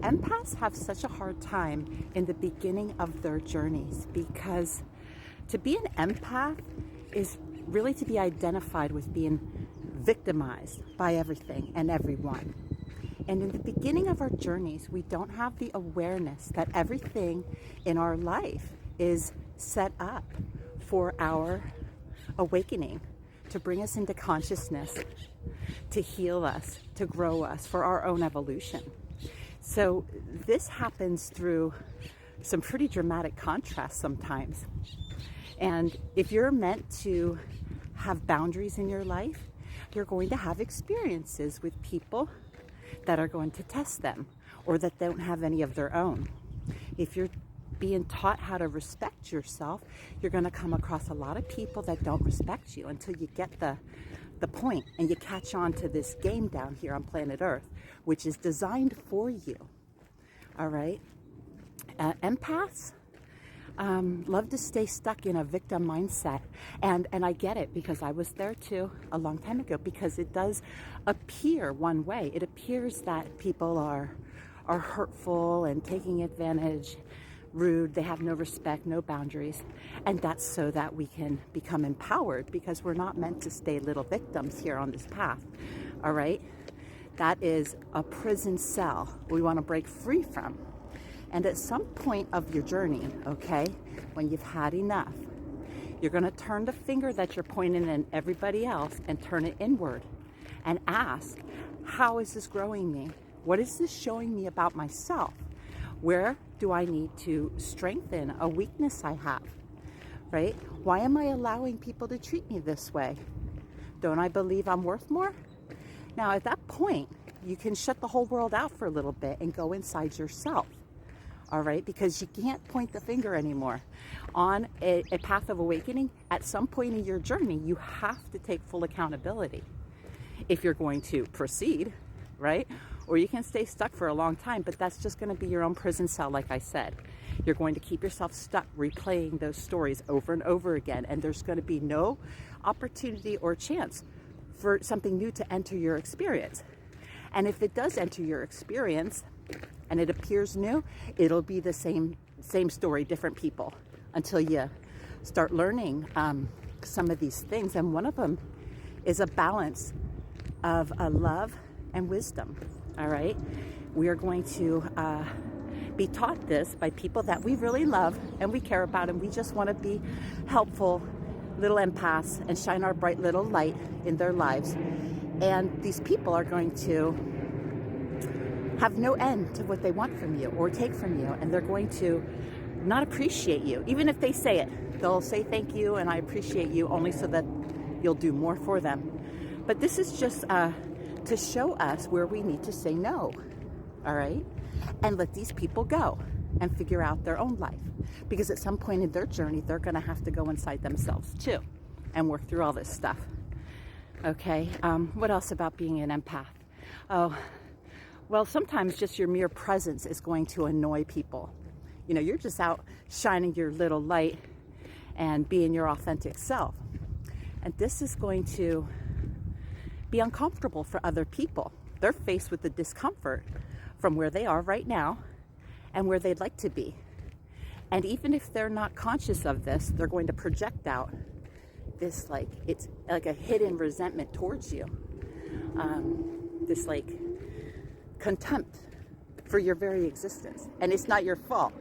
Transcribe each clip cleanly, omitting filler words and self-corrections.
Empaths have such a hard time in the beginning of their journeys because to be an empath is really to be identified with being victimized by everything and everyone. And in the beginning of our journeys, we don't have the awareness that everything in our life is set up for our awakening, to bring us into consciousness, to heal us, to grow us for our own evolution. So this happens through some pretty dramatic contrasts sometimes. And if you're meant to have boundaries in your life, you're going to have experiences with people that are going to test them or that don't have any of their own. If you're being taught how to respect yourself, you're going to come across a lot of people that don't respect you until you get the point and you catch on to this game down here on planet Earth, which is designed for you. All right? Empaths love to stay stuck in a victim mindset. And I get it because I was there too a long time ago, because it does appear one way. It appears that people are hurtful and taking advantage, rude, they have no respect, no boundaries. And that's so that we can become empowered, because we're not meant to stay little victims here on this path. All right? That is a prison cell we want to break free from. And at some point of your journey, okay, when you've had enough, you're going to turn the finger that you're pointing at everybody else and turn it inward and ask, how is this growing me? What is this showing me about myself? Where do I need to strengthen a weakness I have, right? Why am I allowing people to treat me this way? Don't I believe I'm worth more? Now, at that point, you can shut the whole world out for a little bit and go inside yourself. All right, because you can't point the finger anymore. On a path of awakening, at some point in your journey, you have to take full accountability if you're going to proceed, right? Or you can stay stuck for a long time, but that's just going to be your own prison cell, like I said. You're going to keep yourself stuck replaying those stories over and over again, and there's going to be no opportunity or chance for something new to enter your experience. And if it does enter your experience, and it appears new, it'll be the same story, different people, until you start learning some of these things. And one of them is a balance of love and wisdom. All right, we are going to be taught this by people that we really love and we care about, and we just want to be helpful little empaths and shine our bright little light in their lives. And these people are going to have no end to what they want from you or take from you, and they're going to not appreciate you. Even if they say it, they'll say thank you and I appreciate you, only so that you'll do more for them. But this is just to show us where we need to say no, all right? And let these people go and figure out their own life. Because at some point in their journey, they're gonna have to go inside themselves too and work through all this stuff. Okay, what else about being an empath? Oh, well, sometimes just your mere presence is going to annoy people. You know, you're just out shining your little light and being your authentic self. And this is going to be uncomfortable for other people. They're faced with the discomfort from where they are right now and where they'd like to be. And even if they're not conscious of this, they're going to project out this, it's like a hidden resentment towards you. This contempt for your very existence. And it's not your fault.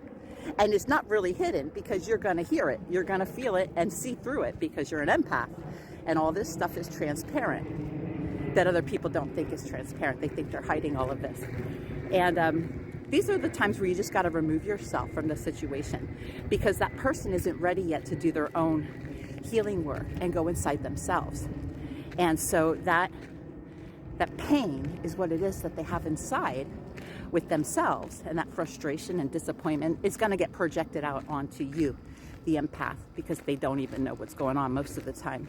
And it's not really hidden, because you're going to hear it. You're going to feel it and see through it, because you're an empath. And all this stuff is transparent that other people don't think is transparent. They think they're hiding all of this. And these are the times where you just got to remove yourself from the situation, because that person isn't ready yet to do their own healing work and go inside themselves. And so that pain is what it is that they have inside with themselves, and that frustration and disappointment is going to get projected out onto you, the empath, because they don't even know what's going on most of the time.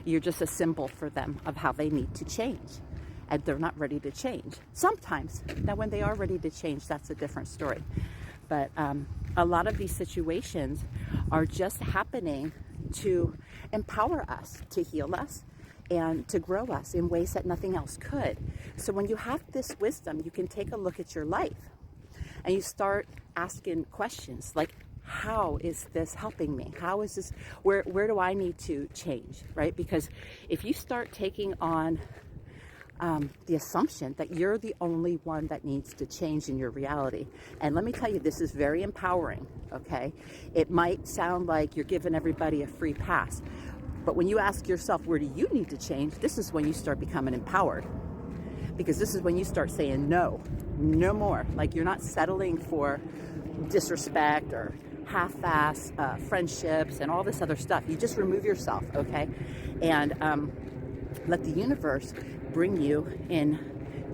You're just a symbol for them of how they need to change, and they're not ready to change. Sometimes, now when they are ready to change, that's a different story. But a lot of these situations are just happening to empower us, to heal us, and to grow us in ways that nothing else could. So when you have this wisdom, you can take a look at your life and you start asking questions like, how is this helping me? How is this, where do I need to change, right? Because if you start taking on the assumption that you're the only one that needs to change in your reality. And let me tell you, this is very empowering, okay? It might sound like you're giving everybody a free pass, but when you ask yourself, where do you need to change? This is when you start becoming empowered. Because this is when you start saying no, no more. Like, you're not settling for disrespect or half-ass friendships and all this other stuff. You just remove yourself, okay? And let the universe bring you in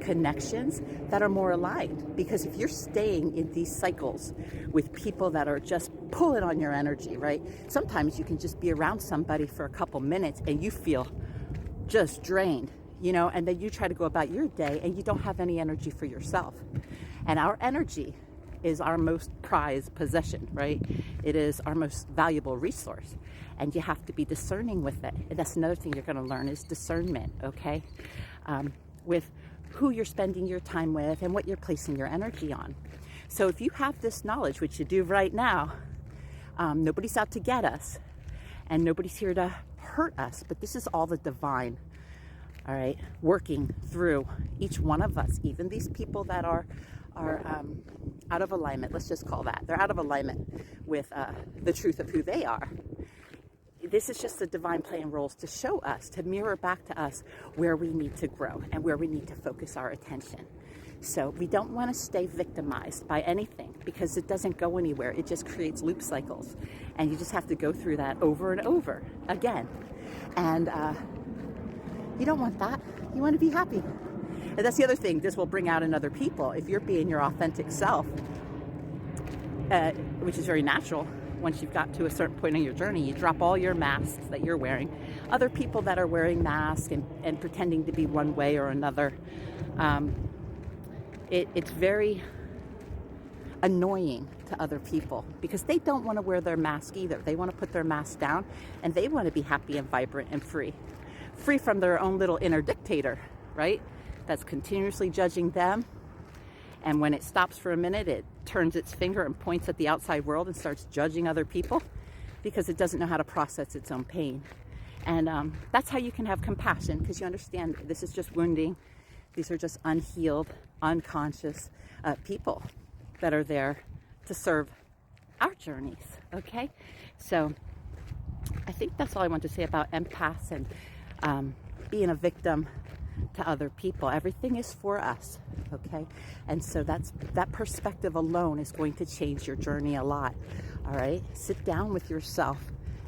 connections that are more aligned. Because if you're staying in these cycles with people that are just pulling on your energy, right? Sometimes you can just be around somebody for a couple minutes and you feel just drained, you know, and then you try to go about your day and you don't have any energy for yourself. And our energy is our most prized possession, right? It is our most valuable resource, and you have to be discerning with it. And that's another thing you're going to learn is discernment, okay? With who you're spending your time with and what you're placing your energy on. So if you have this knowledge, which you do right now, nobody's out to get us and nobody's here to hurt us, but this is all the divine, all right, working through each one of us, even these people that are out of alignment. Let's just call that. They're out of alignment with the truth of who they are. This is just the divine playing roles to show us, to mirror back to us where we need to grow and where we need to focus our attention. So we don't want to stay victimized by anything because it doesn't go anywhere. It just creates loop cycles. And you just have to go through that over and over again. And you don't want that. You want to be happy. And that's the other thing. This will bring out in other people. If you're being your authentic self, which is very natural, once you've got to a certain point in your journey, you drop all your masks that you're wearing. Other people that are wearing masks and pretending to be one way or another, it's very annoying to other people because they don't want to wear their mask either. They want to put their mask down and they want to be happy and vibrant and free from their own little inner dictator, right? That's continuously judging them. And when it stops for a minute, it turns its finger and points at the outside world and starts judging other people because it doesn't know how to process its own pain. And that's how you can have compassion, because you understand this is just wounding. These are just unhealed, unconscious people that are there to serve our journeys, okay? So I think that's all I want to say about empaths and being a victim to other people. Everything is for us, okay? And so that perspective alone is going to change your journey a lot, all right? Sit down with yourself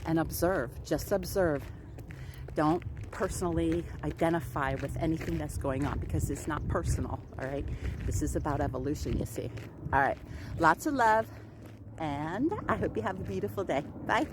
and observe. Just observe. Don't personally identify with anything that's going on because it's not personal, all right? This is about evolution, you see. All right, lots of love, and I hope you have a beautiful day. Bye.